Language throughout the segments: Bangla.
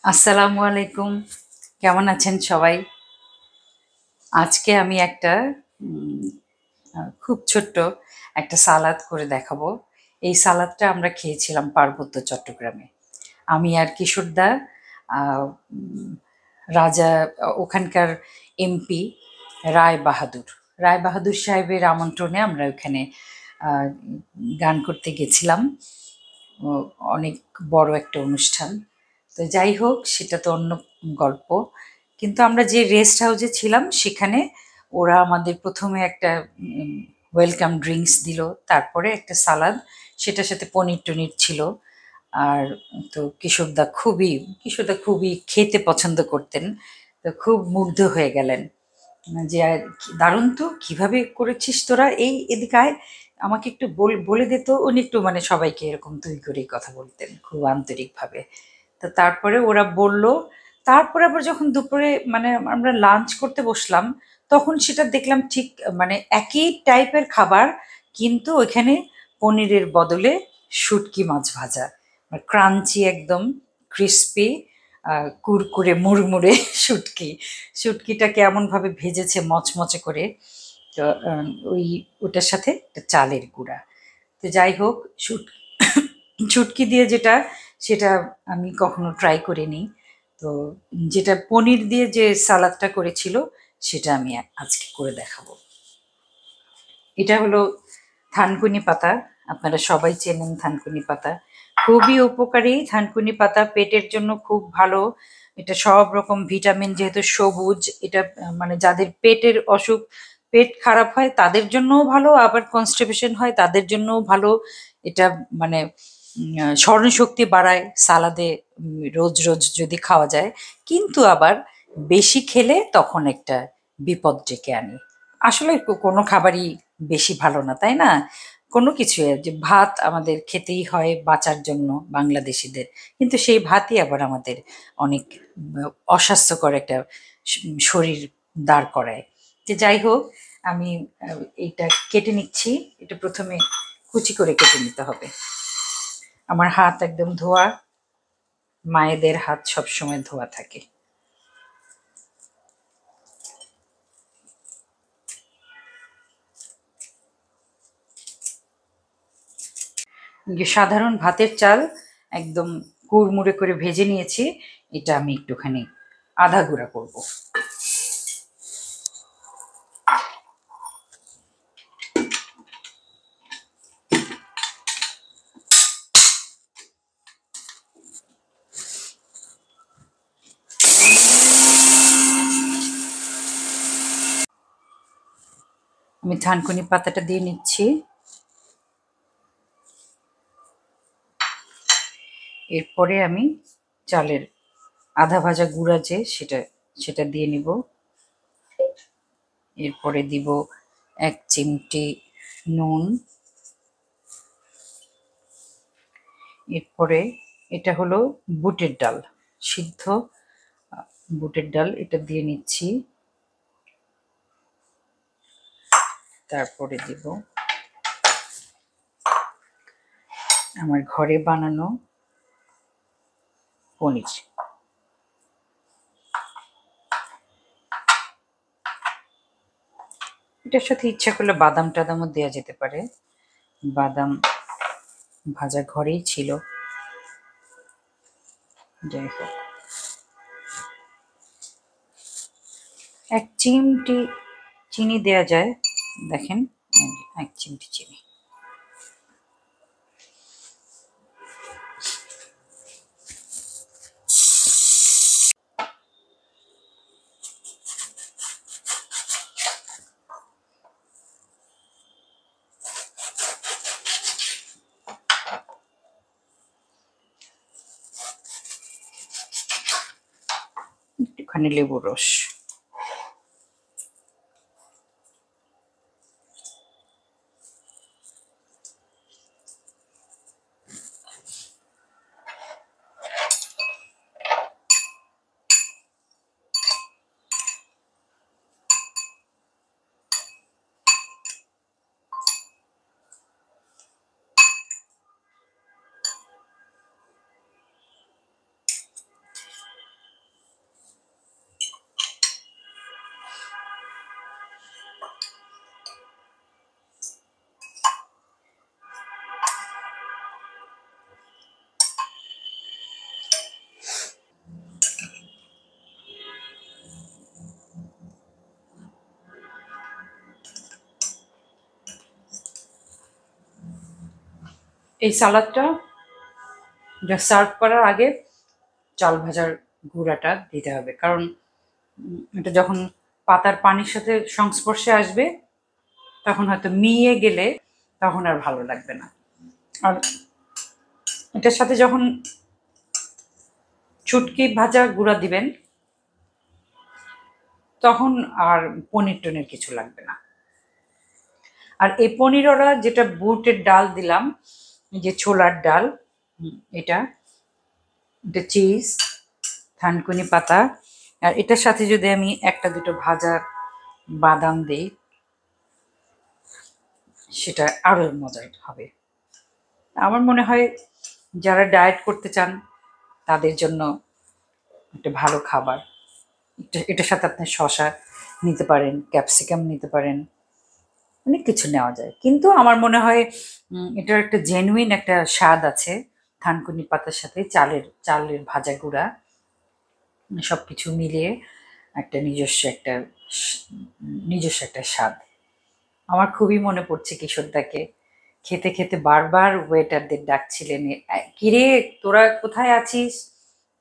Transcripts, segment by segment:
আসসালামু আলাইকুম। কেমন আছেন সবাই? আজকে আমি একটা উম খুব ছোট্ট একটা সালাদ করে দেখাবো। এই সালাদটা আমরা খেয়েছিলাম পার্বত্য চট্টগ্রামে। আমি আর কিশোরদা, আ উম রাজা ওখানকার এমপি রায়বাহাদুর। রায়বাহাদুর সাহেবের আমন্ত্রণে আমরা ওখানে আ গান করতে গেছিলাম। ও অনেক বড় একটা অনুষ্ঠান। তো যাই হোক সেটা তো অন্য গল্প। কিন্তু আমরা যে রেস্ট হাউসে ছিলাম সেখানে ওরা আমাদের ১ম এ একটা ওয়েলকাম ড্রিংকস দিল। তারপরে একটা সালাদ, সেটার সাথে পনির-টনির ছিল। আর তো কিশোরদা খুবই খেতে পছন্দ করতেন। তো খুব মুগ্ধ হয়ে গেলেন। যে দারুণ তো, কিভাবে করেছিস তোরা, এই এদিকে আয়, আমাকে একটু বলে দে তো। উনি একটু মানে সবাইকে এরকম তুই করেই কথা বলতেন খুব আন্তরিকভাবে। তো তারপরে ওরা বলল। তারপরে আবার যখন দুপুরে মানে আমরা লাঞ্চ করতে বসলাম, তখন সেটা দেখলাম ঠিক মানে একই টাইপের খাবার, কিন্তু ওইখানে পনিরের বদলে শুটকি মাছ ভাজা, ক্রাঞ্চি একদম, ক্রিস্পি, কুরকুরে মুড়মুড়ে শুটকি। শুটকিটাকে এমনভাবে ভেজেছে মচমচে করে। তো ওই ওটার সাথে একটা চালের গুঁড়া। তো যাই হোক, শুটকি দিয়ে যেটা, সেটা আমি কখনো ট্রাই করিনি। তো যেটা পনির দিয়ে যে সালাদটা করেছিল, সেটা আমি আজকে করে দেখাবো। এটা হলো থানকুনি পাতা। আপনারা সবাই চেনেন থানকুনি পাতা। খুবই উপকারী থানকুনি পাতা, পেটের জন্য খুব ভালো। এটা সব রকম ভিটামিন, যেহেতু সবুজ, এটা মানে যাদের পেটের অসুখ, পেট খারাপ হয় তাদের জন্যও ভালো, আবার কনস্টিপেশন হয় তাদের জন্যও ভালো। এটা মানে স্মরণশক্তি বাড়ায় সালাদে, রোজ রোজ যদি খাওয়া যায়। কিন্তু আবার বেশি খেলে তখন একটা বিপদ ডেকে আনে। আসলে কোনো খাবারই বেশি ভালো না, তাই না? কোনো কিছু যে ভাত আমাদের খেতেই হয় বাঁচার জন্য বাংলাদেশিদের, কিন্তু সেই ভাতই আবার আমাদের অনেক অস্বাস্থ্যকর একটা শরীর দাঁড় করায়। যে যাই হোক, আমি এইটা কেটে নিচ্ছি। এটা প্রথমে কুচি করে কেটে নিতে হবে। আমার হাত একদম ধোয়া, মায়েদের হাত সবসময় ধোয়া থাকে। যে সাধারণ ভাতের চাল একদম কুড়মুড়ে করে ভেজে নিয়েছি, এটা আমি একটুখানি আধা গুঁড়া করব। আমি থানকুনি পাতাটা দিয়ে নিচ্ছি। এরপরে আমি চালের আধা ভাজা গুঁড়া যে সেটা সেটা দিয়ে নিব। এরপরে দিব ১ চিমটি নুন। এরপরে এটা হলো বুটের ডাল, সিদ্ধ বুটের ডাল, এটা দিয়ে নিচ্ছি। তারপরে দিব আমার ঘরে বানানো পনির। এটার সাথে ইচ্ছা করলে বাদাম টাদামও দেওয়া যেতে পারে। বাদাম ভাজা ঘরেই ছিল। যাই হোক, ১ চিমটি চিনি দেয়া যায়। দেখেন, ১ চিমটি চিনি। একটুখানি লেবুর রস। এই সালাদটা সার্ভ করার আগে চাল ভাজার গুঁড়াটা দিতে হবে, কারণ এটা যখন পাতার পানির সাথে সংস্পর্শে আসবে তখন হয়তো মিয়ে গেলে তখন আর ভালো লাগবে না। আর এটার সাথে যখন চুটকি ভাজা গুঁড়া দিবেন তখন আর পনির টনির কিছু লাগবে না। আর এই পনির ওরা যেটা বুটের ডাল দিলাম, যে ছোলার ডাল, এটা এটা চিজ, থানকুনি পাতা, আর এটার সাথে যদি আমি একটা দুটো ভাজা বাদাম দিই সেটা আরো মজার হবে। আমার মনে হয় যারা ডায়েট করতে চান তাদের জন্য একটা ভালো খাবার। এটার সাথে আপনি শসা নিতে পারেন, ক্যাপসিকাম নিতে পারেন, অনেক কিছু নেওয়া যায়। কিন্তু আমার মনে হয় এটার একটা জেনুইন একটা স্বাদ আছে থানকুনি পাতার সাথে চালের ভাজা গুঁড়া, সব কিছু মিলিয়ে একটা নিজস্ব একটা স্বাদ। আমার খুবই মনে পড়ছে কিশোরদাকে। খেতে খেতে বারবার ওয়েটারদের ডাকছিলেন, কিরে তোরা কোথায় আছিস,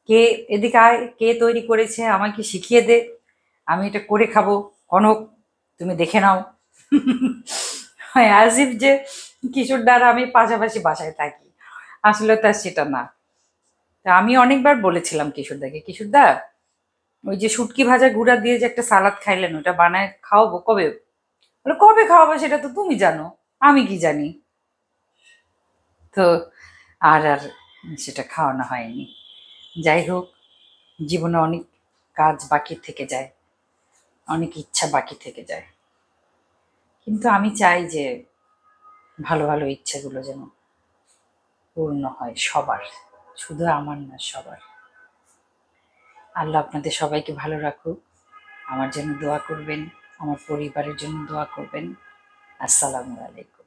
কে এদিকে আয়, কে তৈরি করেছে আমাকে শিখিয়ে দে, আমি এটা করে খাবো, কনক তুমি দেখে নাও। অ্যাজ ইফ যে কিশোরদা আর আমি পাশাপাশি বাসায় থাকি, আসলে তার সেটা না। তা আমি অনেকবার বলেছিলাম কিশোরদাকে, কিশোরদা ওই যে শুটকি ভাজা গুঁড়া দিয়ে যে একটা সালাদ খাইলেন ওটা বানায় খাওয়াবো কবে? বলে কবে খাওয়াবো সেটা তো তুমি জানো, আমি কি জানি। তো আর সেটা খাওয়ানো হয়নি। যাই হোক, জীবনে অনেক কাজ বাকি থেকে যায়, অনেক ইচ্ছা বাকি থেকে যায়, কিন্তু আমি চাই যে ভালো ভালো ইচ্ছেগুলো যেন পূর্ণ হয় সবার, শুধু আমার না, সবার। আল্লাহ আপনাদের সবাইকে ভালো রাখুক, আমার জন্য দোয়া করবেন, আমার পরিবারের জন্য দোয়া করবেন। আসসালামু আলাইকুম।